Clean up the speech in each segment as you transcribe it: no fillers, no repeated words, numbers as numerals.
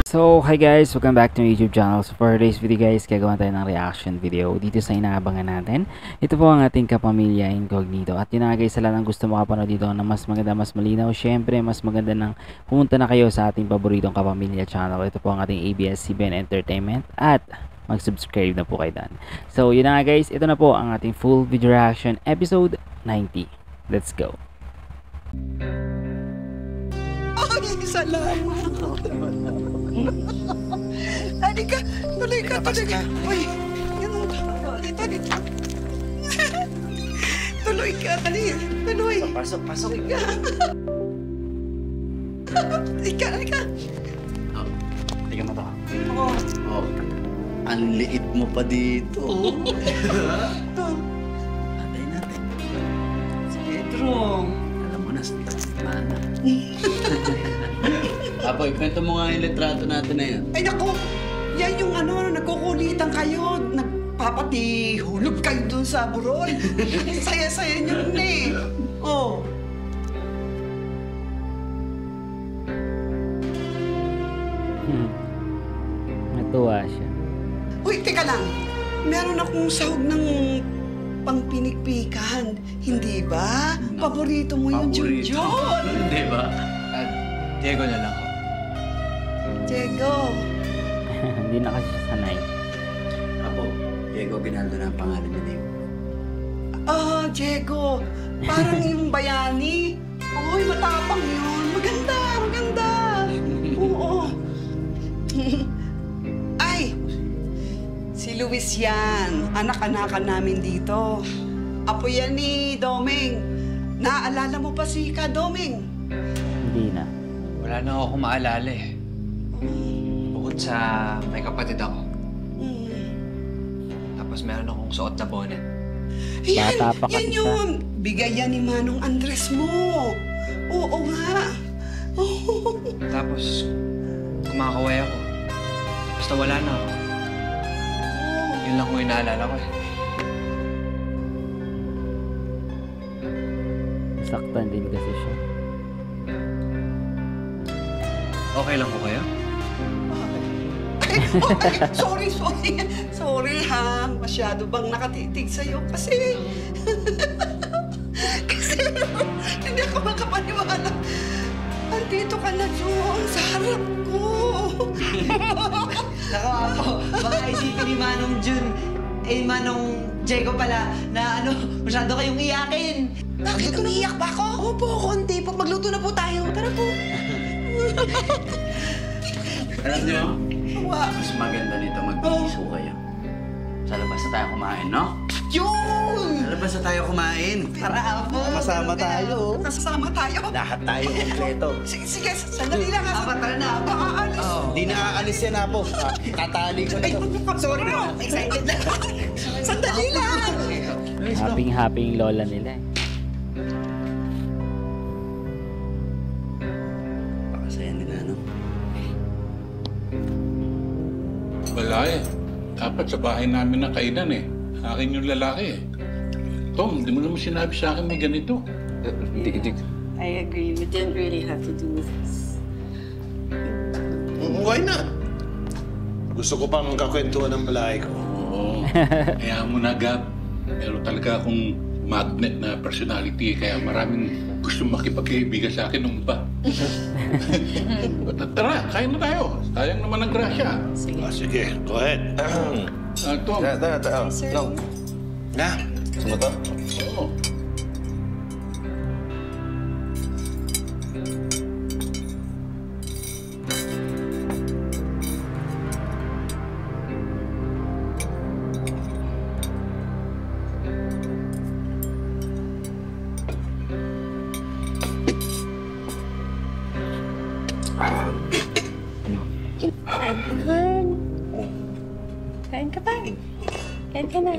So, hi guys! Welcome back to my YouTube channel. So, for today's video guys, gagawa tayo ng reaction video dito sa inaabangan natin. Ito po ang ating Kapamilya Incognito. At yun na guys, sa lahat ng gusto makapanood dito na mas maganda, mas malinaw. Syempre, mas maganda nang pumunta na kayo sa ating paboritong Kapamilya channel. Ito po ang ating ABS-CBN Entertainment at mag-subscribe na po kayo doon. So, yun na nga guys, ito na po ang ating full video reaction episode 90. Let's go! Ay, salamat. Halika, tuloy ka, tuloy ka. Uy, dito, dito. Tuloy ka, dali, tuloy. Pasok. Halika. Halika. Tingnan mo to. Oo. Oh, ang liit mo pa dito. Patay natin. Si Pedro. Alam mo na, mana. Apo, ikwento mo nga yung litrato natin na yun. Ay, naku. Yan yung nagkukulitan kayo. Nagpapatihulog kayo dun sa burol. Saya-saya nyo nun eh. Oh. Natuwa siya. Uy, teka lang. Meron akong sahog ng pangpinikpikan. Hindi ba? Paborito mo yung Junjun. Hindi ba? Diego na lang ako. Diego. Hindi na kasi siya sanay. Apo, Diego Ginaldo na ang pangalan niya, Diego. Ah, Diego. Parang yung bayani. Uy, matapang yun. Maganda, maganda. Oo. Ay, si Luis yan. Anak-anakan namin dito. Apo yan ni Domeng. Naaalala mo pa si Ka Domeng? Hindi na. Wala na ako maalala eh. Bukod sa may kapatid ako. Tapos meron akong suot na bonnet. Yan, Bata pa kasi yan yun. Bigay yan ni Manong Andres mo. Oo nga. Oo. Tapos kumakaway ako. Basta wala na ako. Yun lang ko yung naalala ko eh. Saktan din kasi siya. Okay lang po kayo? Sorry. Sorry ha. Masyado bang nakatitig sa'yo? Kasi hindi ako makapaniwala. Andito ka na, Jun, sa harap ko. Nako, Apo, baka isipin ni Manong Jun, Manong Diego pala, na masyado kayong iyakin. Bakit? Umiiyak ba ako? Opo, konti po. Magluto na po tayo. Tara po. Alam niyo, Wa. mas maganda nito mag-iiso kayo. Sa labas na tayo kumain, no? Jun! Sa labas na tayo kumain. Tara, Apo. Kasama tayo. Kasama tayo. Lahat tayo kompleto. Sige, sandali lang. Apo, tara na, Apo. Aalis. Hindi na aalis yan, Apo. Tatali ko na Ay, to. sorry na. Excited na. Sandali lang. Happy yung lola nila eh. Pakasaya nila, no? Wala eh. Dapat sa bahay namin na kainan eh. Akin yung lalaki eh. Tom, di mo naman sinabi sa akin may ganito. I agree. We didn't really have to do this. Why not? Gusto ko pang kakwentuhan ng balay ko. Oo. Kaya mo na, Gab. Meron talaga akong magnet na personality. Kaya maraming gusto makipagkaibigan sa akin nung pa. Tara, kain na tayo. Sayang naman ang grasya. Sige, go ahead. Tom. No. Na, gusto mo to? Oo. Kain ka pa. Kain ka na.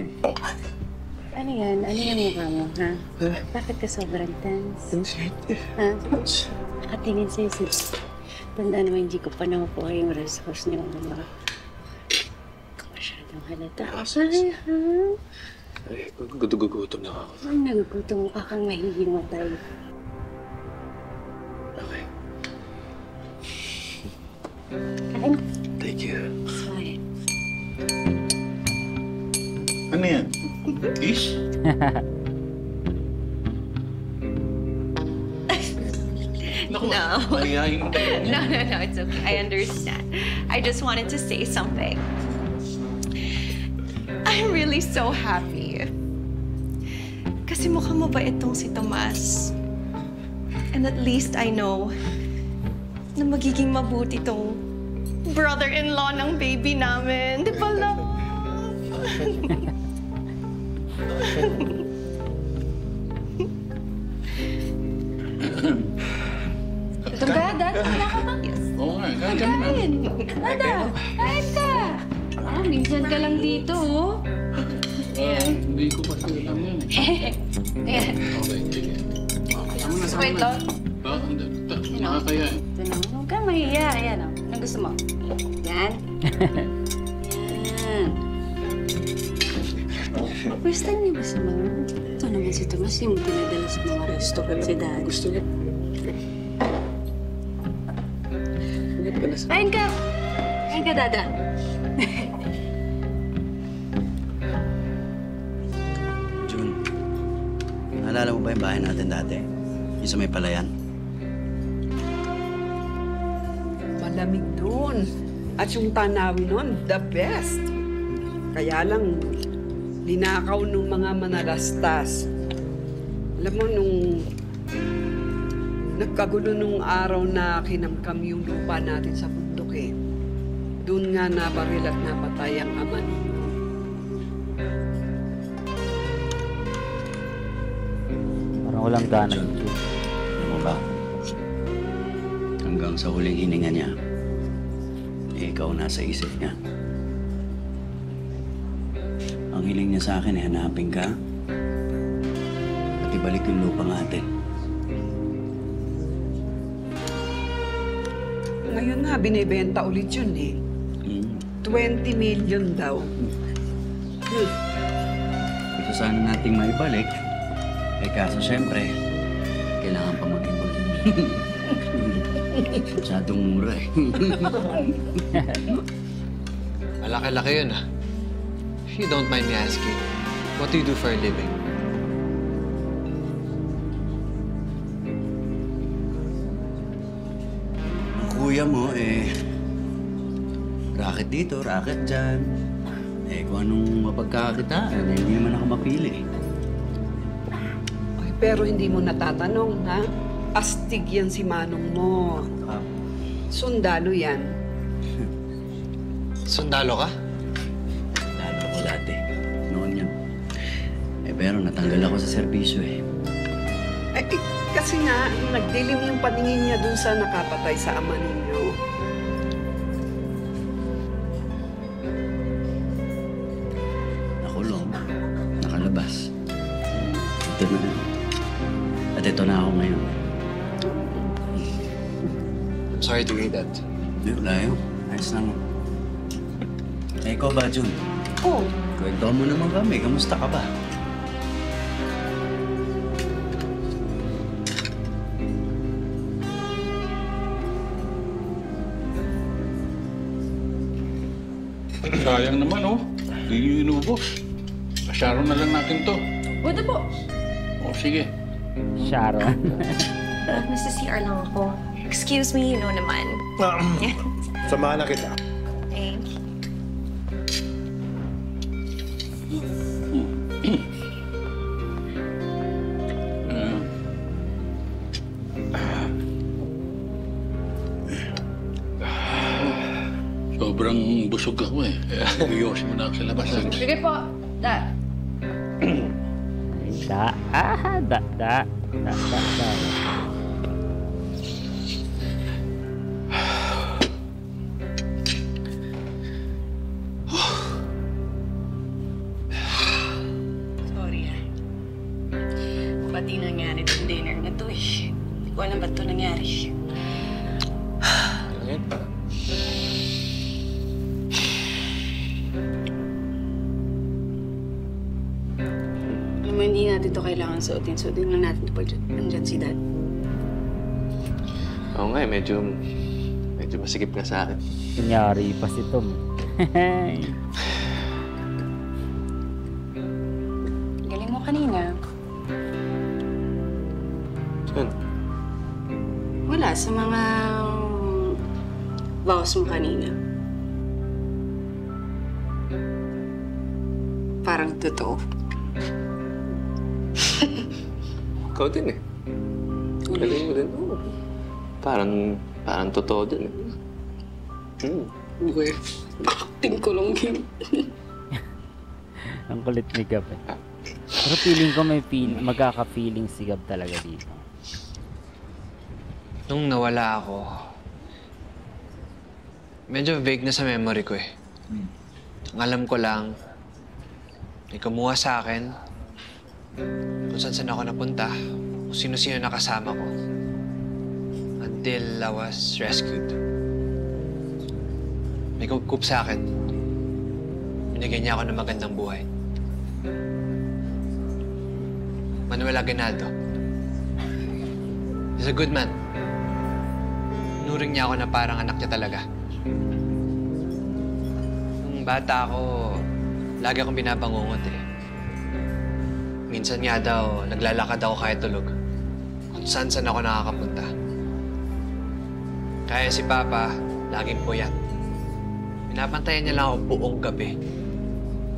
Ano yan? Ano yung mukha mo, ha? Bakit ka sobrang tense? Ha? Nakatingin sa'yo sis. Tandaan naman, hindi ko pa nakukuha yung rest house niyo. Masyadong halata. Ay, ha? Ay, gugutom na ako. Ang nagugutom ka kang mahihimatay. Okay. Kain. Thank you. It's fine. Ano yan? Is? Naku, No. mahihayin ka. No, it's okay. I understand. I just wanted to say something. I'm really so happy. Kasi mukhang mabait tong si Tomas. And at least I know na magiging mabuti tong brother-in-law ng baby namin. Di ba, love? Dada, wala ka ba? Oo nga, kain ka na. Kain! Dada, kain ka! Ah, minsan ka lang dito, oh. Hindi ko kasi alam yan. Ayan. Okay, sige. Wait lang. Nakakaya. Ito na. Huwag kang mahiya. Ayan, oh. Anong gusto mo? Yan. Yan. First time niyo ba sa mga... Ito naman si Tomas, yung pinadala sa mga restaurant si Dad. Gusto niya. Kain ka! Kain ka, Dada. June, naalala mo ba yung bahay natin dati? Yung sa may palayan? Malamig doon. At yung tanawin nun, the best. Kaya lang, linakaw nung mga manalastas. Alam mo, nung nagkagulo nung araw na kinamkam yung lupa natin sa bundok eh. Doon nga nabaril at napatay ang ama ninyo. Parang walang gana dito. Alam mo ba? Hanggang sa huling hininga niya, ikaw nasa isip niya. Ang hiling niya sa akin ay hanapin ka at ibalik yung lupa natin. Ngayon nga, binibenta ulit yun eh. 20 million daw. Gusto sana nating maibalik. Eh kaso syempre, kailangan pa mag-ibig. Masyadong mura eh. Malaki-laki yun, ah. If you don't mind me asking, what do you do for a living? Ang kuya mo racket dito, racket dyan. Kung anong mapagkakakitaan, hindi naman ako mapili. Ay, pero hindi mo natatanong, ha? Astig yan si Manong mo. Sundalo yan. Sundalo ka? Lalo ko dati. Noon yun. Pero natanggal ako sa serbisyo eh. Kasi nga, nagdilim yung paningin niya dun sa nakapatay sa ama ninyo. Nakulong. Nakalabas. Ito na. At ito na ako ngayon. I'm sorry to hear that. Hindi, wala yun. Ayos lang. Ikaw ba, Jun? Oh, Kwento mo naman kami. Kamusta ka ba? Sayang naman, oh. Hindi nyo inubos. Pasyaro na lang natin to. Buto po. O, sige. Sharon. Nasa CR lang ako. Excuse me, you know naman. Samahan na kita. Thank you. Sobrang busog ako eh. Iyosin mo na ako sa labas. Sige po. Da. Da. Sorry, ah. Pati nangyari itong dinner na to, eh. Hindi ko alam ba't ito nangyari. Ano yun? Alam mo, hindi natin ito kailangan suotin. Suotin lang natin ito pag nandyan si Dad. Oo nga, medyo medyo masikip nga sa akin. Kunyari pa si Tom. Galing mo kanina. Saan? Wala, sa mga vows mo kanina. Parang totoo. Ikaw din eh. Galing mo din. Oo. Parang totoo din eh. Uwe, acting ko lang yun. Ang kulit ni Gab eh. Pero feeling ko may magkaka-feeling si Gab talaga dito. Nung nawala ako, medyo vague na sa memory ko eh. Ang alam ko lang, may kumuha sa akin kung saan ako napunta, kung sino-sino nakasama ko. Until I was rescued. May kup sa akin. Binigyan niya ako ng magandang buhay. Manuel Aguinaldo. He's a good man. Nuring niya ako na parang anak niya talaga. Nung bata ako, lagi akong binabangungot eh. Minsan nga daw, naglalakad ako kahit tulog. Kung saan ako nakakapunta. Kaya si Papa, laging puyat. Pinapantayan niya lang ako buong gabi.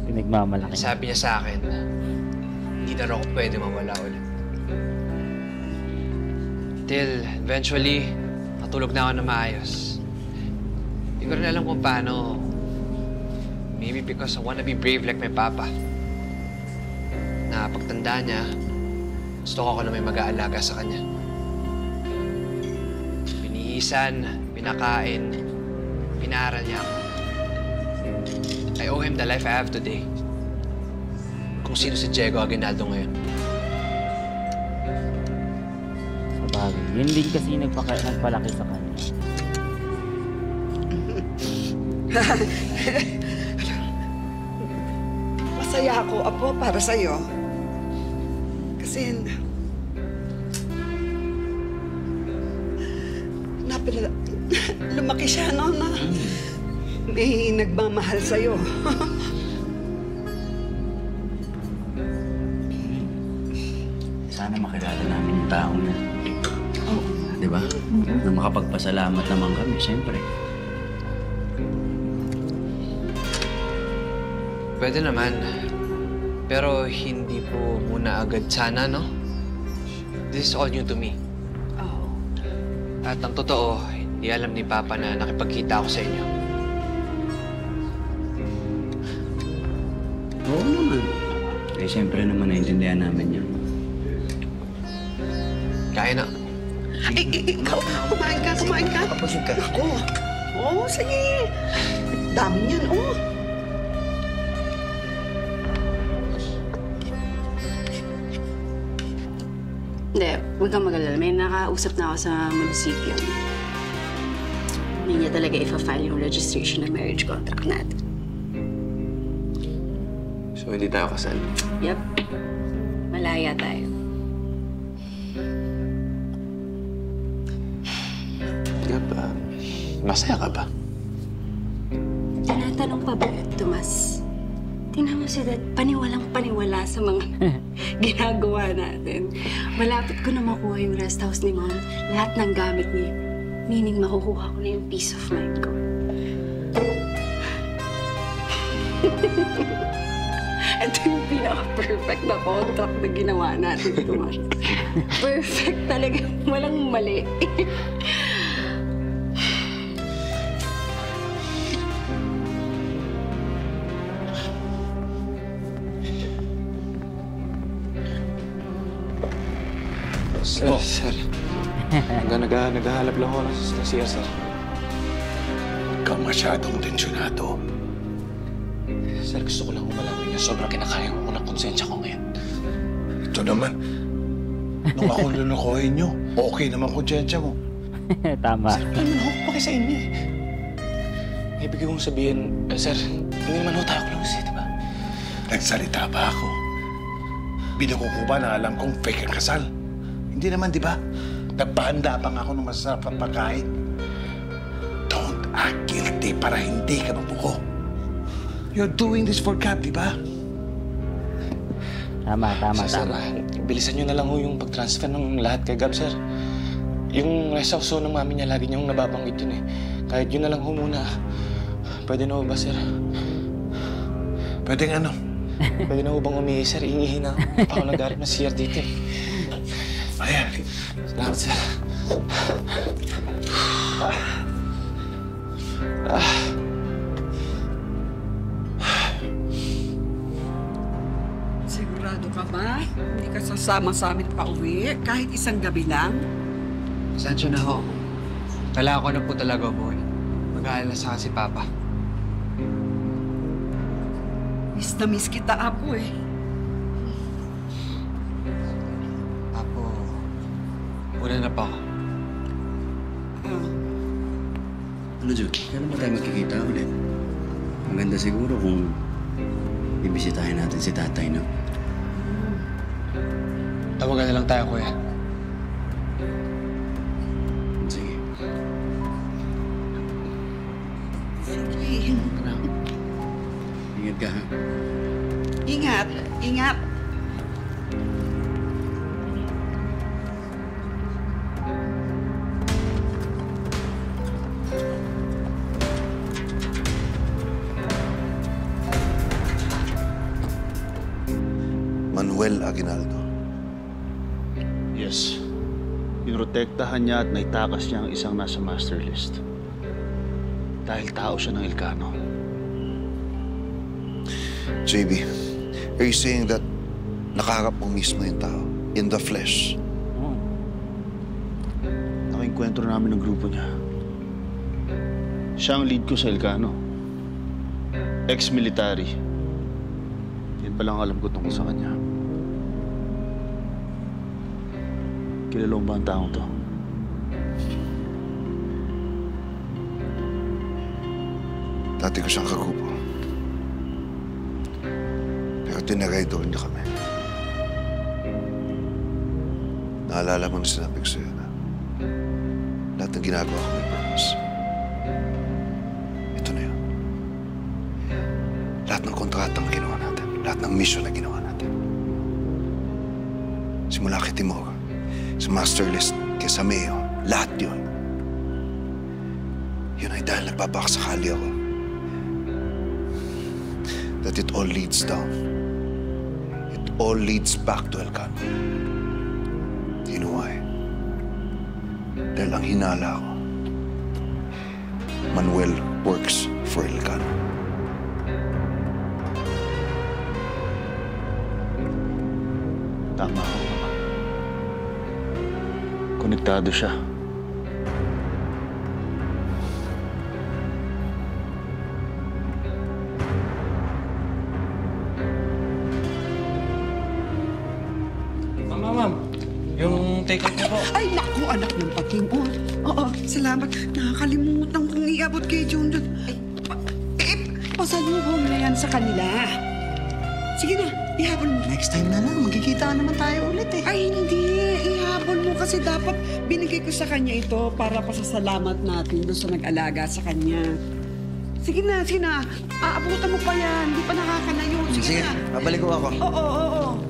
Pinagmamalaki. Sabi niya sa akin, hindi na raw ako pwede mawala ulit. Till, eventually, natulog na ako na maayos. Hindi ko rin alam kung paano. Maybe because I wanna be brave like my papa. Na pagtanda niya, gusto ko na may mag-aalaga sa kanya. Binihisan, pinakain, pinaaral niya ako. I owe him the life I have today. Kung sino si Diego Aguinaldo ngayon. Sa bagay. Yun din kasi nagpalaki sa kanya. Masaya ako, Apo, para sa'yo. Kasi... lumaki siya, no, na may nagmamahal sa'yo. Sana makilala namin yung taong na. Di ba? Na makapagpasalamat naman kami, siyempre. Pwede naman. Pero hindi po muna agad sana, no? This is all new to me. Oh. At ang totoo, hindi alam ni Papa na nakipagkita ako sa inyo. Oo naman. Eh, siyempre naman naintindihan namin yun. Kaya na. Ikaw, kumain ka. Kapasig ka. Ako. Oo, sige. Dami niyan, oo. Hindi, huwag kang mag-alala. May nakausap na ako sa munisipyo. Hindi niya talaga ifa-file yung registration ng marriage contract natin. So, hindi tayo kasal. Yep. Malaya tayo. Gab, masaya ka ba? Tinatanong pa ba, Tomas? Tingnan mo si Dad, paniwalang-paniwala sa mga ginagawa natin. Malapit ko na makuha yung rest house ni Mom. Lahat ng gamit niya. Meaning, makukuha ko na yung peace of mind ko. Ito yung pinaka-perfect na contract na ginawa natin, Tomas. Perfect talaga. Walang mali. Sir. Naghahalap lang ako ng CR, sir. Ikaw masyadong tensyonado. Sir, gusto ko lang umalamin niya. Sobrang kinakaya ko ng konsensya ko ngayon. Ito naman. Nung ako lulukohin nyo, okay naman konsensya mo. Tama. Sir, wala naman ako pa sa inyo eh. Ibig kong sabihin, sir, hindi naman ho tayo close eh, di ba? Nagsalita ba ako? Binuko ko ba na alam kong fake ang kasal? Hindi naman, di ba? Nagpahanda pa nga ako ng masasarap na pagkain. guilty para hindi ka mabuko. You're doing this for Gab, di ba? Tama. Sir, bilisan nyo na lang ho yung pag-transfer ng lahat kay Gab, sir. Yung rest of ng mami niya, lagi niyong nababanggit yun eh. Kahit yun na lang ho muna. Pwede na ho ba, sir? Pwede nga, ano? Pwede na ho bang umihi, sir? Ingihin na. Pa ako nag-arap na CR dito eh. Ayan. Salamat, sir. Sigurado ka ba? Hindi ka sasama sa amin pa uwi? Kahit isang gabi lang? Sancho na ho. Kailangan ko na po talaga, boy. Mag-aalala sa akin si Papa. Miss na miss kita, Apo eh. Apo, una na pa ako. Ano, Jude? Kailan ba tayo magkikita ulit? Maganda siguro kung bibisitahin natin si tatay, no? Tawagan na lang tayo, kuya. Sige. Sige. Ingat ka, ha? Ingat. Manuel Aguinaldo. Yes. Pinoprotektahan niya at naitakas niya ang isang nasa master list. Dahil tao siya ng Ilcano. JB, are you saying that nakaharap mo mismo yung tao? In the flesh? Nakikwentro namin ng grupo niya. Siya ang lead ko sa Ilcano. Ex-military. Yan pa lang alam ko tungkol sa kanya. Kilala mo ba ang taong to? Dati ko siyang kagupo. Pero tinaraydor niya kami. Naalala mo na sinabi ko sa'yo na lahat ng ginagawa ko may purpose. Ito na yun. Lahat ng kontratang ginawa natin, lahat ng mission na ginawa natin. Simula kay Timor, sa master list, kay Sameo, lahat yun. Yun ay dahil nagpapakasakali ako. That it all leads down. It all leads back to Elcano. You know why? Dahil ang hinala ko, Manuel works for Elcano. Tama ako, Papa. Konektado siya. Ma'am. Yung take-out niyo po. Ay, naku, anak ng Panginoon. Oo, salamat. Nakakalimutan kong iabot kay Junjun. Pasalubong na yan sa kanila. Sige na, ihabol mo. Next time na lang, magkikita naman tayo ulit eh. Ay, hindi. Ihabol mo kasi dapat binigay ko sa kanya ito para pasasalamat natin doon sa nag-alaga sa kanya. Sige na. Aabutan mo pa yan. Hindi pa nakakalayo. Sige na. babalik ko ako. Oo.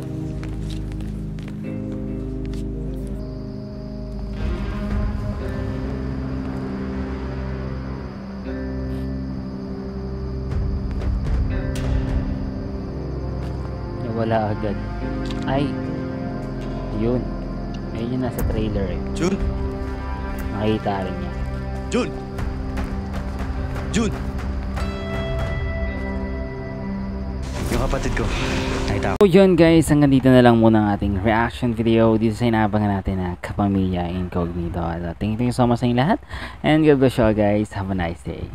Wala agad. Ay, yun. Ayun yung nasa trailer eh. Jun? Nakita rin niya. Jun! Yung kapatid ko. Nakita ko. So yun guys, hanggang dito na lang muna ang ating reaction video dito sa inaabangan natin na Kapamilya Incognito. Thank you so much sa inyong lahat. And God bless you all guys. Have a nice day.